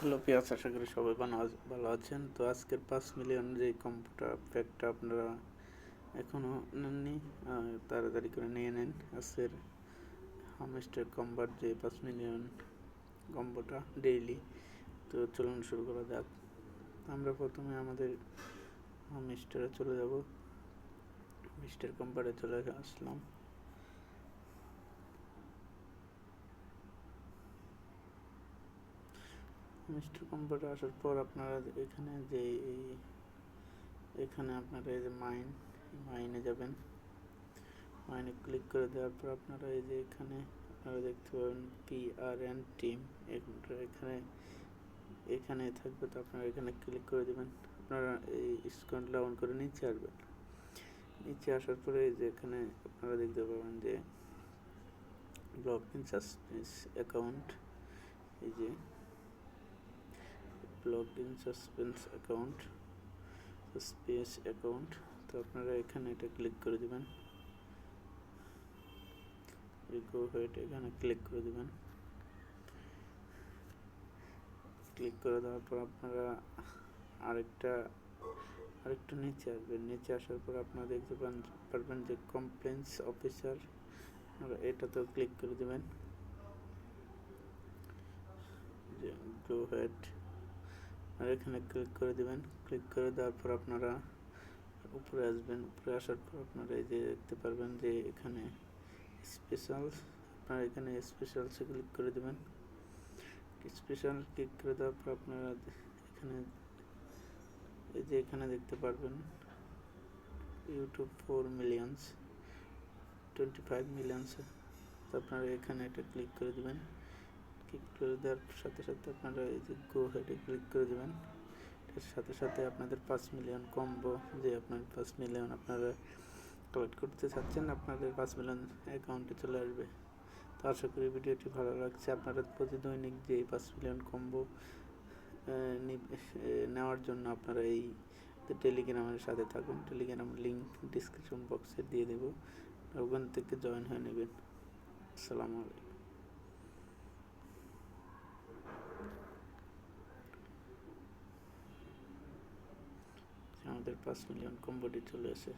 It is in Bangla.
হ্যালো পিয়াস, আশা করি সবাই ভালো আছেন। তো আজকের 5 মিলিয়ন যে কম্পিউটার প্যাকটা আপনারা এখনও নেননি, তাড়াতাড়ি করে নিয়ে নেন। আজকের হামস্টার কম্বার যে 5 মিলিয়ন কম্বোটা ডেইলি। তো চলুন শুরু করা যাক। আমরা প্রথমে আমাদের হামস্টারে চলে যাব। হামস্টার কম্বারে চলে আসলাম। মিস্টার কম্পিউটার আসার পর আপনারা এখানে আপনারা এই যে মাইনে যাবেন। মাইনে ক্লিক করে দেওয়ার পর আপনারা এই যে এখানে আপনারা দেখতে পাবেন PRN টিম। এখানে থাকবে, তো আপনারা এখানে ক্লিক করে দেবেন। আপনারা এই স্ক্রল ডাউন করে নিচে আসবেন। নিচে আসার পরে এই যে এখানে আপনারা দেখতে পাবেন যে ব্লক ইন সাসপেন্স অ্যাকাউন্ট, এই যে ব্লক ইন সাসপেন্স অ্যাকাউন্ট, তো আপনারা এখানে এটা ক্লিক করে দেবেন। এখানে ক্লিক করে দেবেন। ক্লিক করে দেওয়ার পর আপনারা আরেকটু নিচে আসবেন। নিচে আসার পর আপনারা দেখতে পারবেন যে কমপ্লেন্স অফিসার, এটাতেও ক্লিক করে দেবেন। যে গো হেড, আর এখানে ক্লিক করে দেবেন। ক্লিক করে দেওয়ার পর আপনারা উপরে আসবেন। উপরে আসার পর আপনারা এই যে দেখতে পারবেন যে এখানে স্পেশালস, আপনারা এখানে স্পেশালসে ক্লিক করে দেবেন। স্পেশাল ক্লিক করে দেওয়ার পর আপনারা এখানে এই যে এখানে দেখতে পারবেন ইউটিউব 4 মিলিয়নস 25 মিলিয়নস, তো আপনারা এখানে এটা ক্লিক করে দেবেন। ক্লিক করে দেওয়ার সাথে সাথে আপনারা এই যে গো হেডে ক্লিক করে দেবেন। এর সাথে সাথে আপনাদের 5 মিলিয়ন কম্বো, যে আপনার 5 মিলিয়ন আপনারা কালেক্ট করতে চাচ্ছেন, আপনাদের 5 মিলিয়ন অ্যাকাউন্টে চলে আসবে। তো আশা করি ভিডিওটি ভালো লাগছে। আপনারা প্রতিদৈনিক যে 5 মিলিয়ন কম্বো নেওয়ার জন্য আপনারা এই টেলিগ্রামের সাথে থাকুন। টেলিগ্রাম লিঙ্ক ডিসক্রিপশন বক্সে দিয়ে দেবো, ওখান থেকে জয়েন হয়ে নেবেন। আসসালামু আলাইকুম। আমাদের 5 মিলিয়ন কম্বোটি চলে আসে।